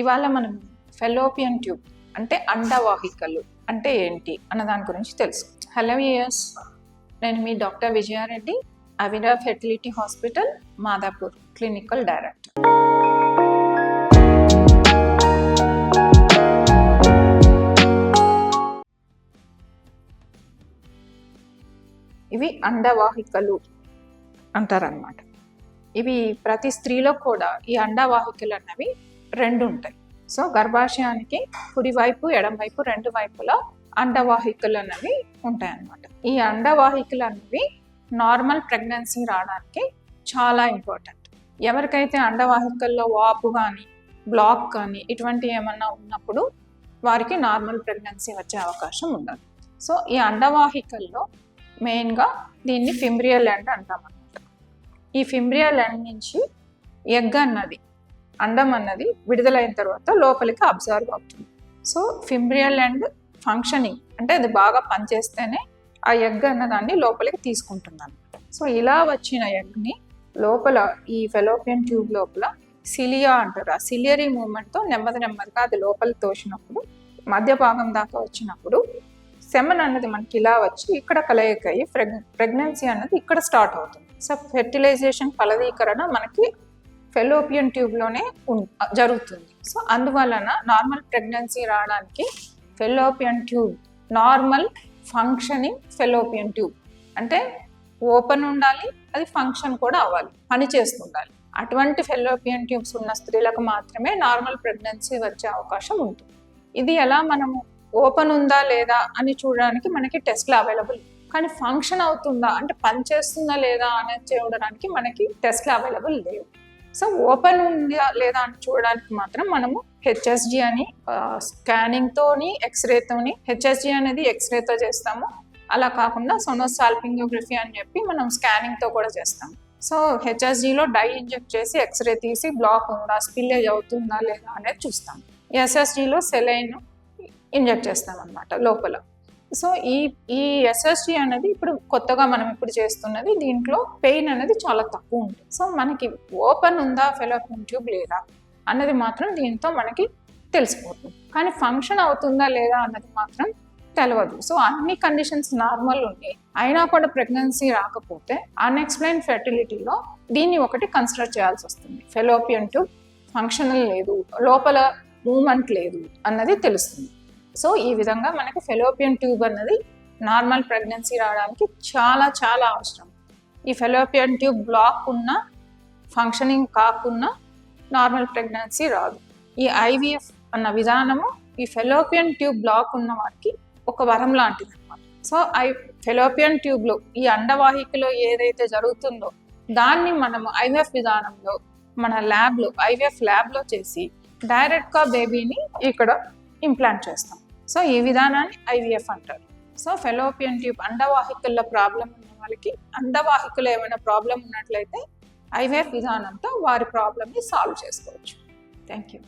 ఇవాళ మనం fallopian tube అంటే అండవాహికలు అంటే ఏంటి అన్న దాని గురించి తెలుసు. హలో యూయర్స్, నేను మీ doctor Vijaya Reddy, Avira fertility hospital, Madhapur clinical director. ఇవి అండవాహికలు అంటారనమాట. ఇవి ప్రతి స్త్రీలో కూడా ఈ అండవాహికలు అన్నవి రెండు ఉంటాయి. సో గర్భాశయానికి కుడివైపు ఎడమవైపు రెండు వైపులా అండవాహికలు అనేవి ఉంటాయన్నమాట. ఈ అండవాహికలు అనేవి నార్మల్ ప్రెగ్నెన్సీ రావడానికి చాలా ఇంపార్టెంట్. ఎవరికైతే అండవాహికల్లో వాపు కానీ బ్లాక్ కానీ ఇటువంటి ఏమన్నా ఉన్నప్పుడు వారికి నార్మల్ ప్రెగ్నెన్సీ వచ్చే అవకాశం ఉండదు. సో ఈ అండవాహికల్లో మెయిన్గా దీన్ని ఫింబ్రియల్ ఎండ్ అంటామన్నమాట. ఈ ఫింబ్రియల్ ఎండ్ నుంచి ఎగ్ అన్నది, అండం అన్నది విడుదలైన తర్వాత లోపలికి అబ్జర్వ్ అవుతుంది. సో ఫింబ్రియల్ ఎండ్ ఫంక్షనింగ్ అంటే అది బాగా పనిచేస్తేనే ఆ ఎగ్ అన్నదాన్ని లోపలికి తీసుకుంటుంది అనమాట. సో ఇలా వచ్చిన ఎగ్ని లోపల ఈ ఫెలోపియన్ ట్యూబ్ లోపల సిలియా అంటారు. ఆ సిలియరీ మూమెంట్తో నెమ్మదిగా అది లోపలికి తోసినప్పుడు మధ్య భాగం దాకా వచ్చినప్పుడు సెమన్ అన్నది మనకి ఇలా వచ్చి ఇక్కడ కలయిక అయ్యి ప్రెగ్నెన్సీ అన్నది ఇక్కడ స్టార్ట్ అవుతుంది. సో ఫెర్టిలైజేషన్ ఫలదీకరణ మనకి ఫెలోపియన్ ట్యూబ్లోనే జరుగుతుంది. సో అందువలన నార్మల్ ప్రెగ్నెన్సీ రావడానికి fallopian tube normal functioning fallopian tube అంటే ఓపెన్ ఉండాలి, అది ఫంక్షన్ కూడా అవ్వాలి, పని చేస్తుండాలి. అటువంటి ఫెలోపియన్ ట్యూబ్స్ ఉన్న స్త్రీలకు మాత్రమే నార్మల్ ప్రెగ్నెన్సీ వచ్చే అవకాశం ఉంటుంది. ఇది ఎలా మనము ఓపెన్ ఉందా లేదా అని చూడడానికి మనకి టెస్ట్లు అవైలబుల్, కానీ ఫంక్షన్ అవుతుందా అంటే పనిచేస్తుందా లేదా అనేది చూడడానికి మనకి టెస్ట్లు అవైలబుల్ లేవు. సో ఓపెన్ ఉందా లేదా అని చూడడానికి మాత్రం మనము హెచ్ఎస్జి అని స్కానింగ్తోని ఎక్స్రేతోని, హెచ్ఎస్జి అనేది ఎక్స్రేతో చేస్తాము, అలా కాకుండా సోనోసాల్పింగోగ్రఫీ అని చెప్పి మనం స్కానింగ్తో కూడా చేస్తాము. సో హెచ్ఎస్జిలో డై ఇంజెక్ట్ చేసి ఎక్స్రే తీసి బ్లాక్ ఉందా, స్పిల్లేజ్ అవుతుందా లేదా అనేది చూస్తాం. ఎస్ఎస్జిలో సెలైన్ ఇంజెక్ట్ చేస్తాం అన్నమాట లోపల. సో ఈ ఎస్ఎస్జి అనేది ఇప్పుడు కొత్తగా మనం ఇప్పుడు చేస్తున్నది, దీంట్లో పెయిన్ అనేది చాలా తక్కువ ఉంటుంది. సో మనకి ఓపెన్ ఉందా ఫెలోపియన్ ట్యూబ్ లేదా అన్నది మాత్రం దీంతో మనకి తెలిసిపోతుంది, కానీ ఫంక్షన్ అవుతుందా లేదా అన్నది మాత్రం తెలియదు. సో అన్ని కండిషన్స్ నార్మల్ ఉన్నాయి, అయినా కూడా ప్రెగ్నెన్సీ రాకపోతే అన్ఎక్స్ప్లెయిన్ ఫెర్టిలిటీలో దీన్ని ఒకటి కన్సిడర్ చేయాల్సి వస్తుంది. ఫెలోపియన్ ట్యూబ్ ఫంక్షనల్ లేదు, లోపల మూమెంట్ లేదు అన్నది తెలుస్తుంది. సో ఈ విధంగా మనకి ఫెలోపియన్ ట్యూబ్ అన్నది నార్మల్ ప్రెగ్నెన్సీ రావడానికి చాలా చాలా అవసరం. ఈ ఫెలోపియన్ ట్యూబ్ బ్లాక్ ఉన్న, ఫంక్షనింగ్ కాకున్నా నార్మల్ ప్రెగ్నెన్సీ రాదు. ఈ ఐవీఎఫ్ అన్న విధానము ఈ ఫెలోపియన్ ట్యూబ్ బ్లాక్ ఉన్న వారికి ఒక వరం లాంటిది అనమాట. సో ఫెలోపియన్ ట్యూబ్లో ఈ అండవాహికలో ఏదైతే జరుగుతుందో దాన్ని మనము ఐవీఎఫ్ విధానంలో మన ల్యాబ్లో ఐవీఎఫ్ ల్యాబ్లో చేసి డైరెక్ట్గా బేబీని ఇక్కడ ఇంప్లాంట్ చేస్తాం. సో ఈ విధానాన్ని ఐవీఎఫ్ అంటారు. సో ఫెలోపియన్ ట్యూబ్ అండవాహికల్లో ప్రాబ్లం ఉన్న వాళ్ళకి, అండవాహికలో ఏమైనా ప్రాబ్లం ఉన్నట్లయితే ఐవీఎఫ్ విధానంతో వారి ప్రాబ్లమ్ని సాల్వ్ చేసుకోవచ్చు. Thank you.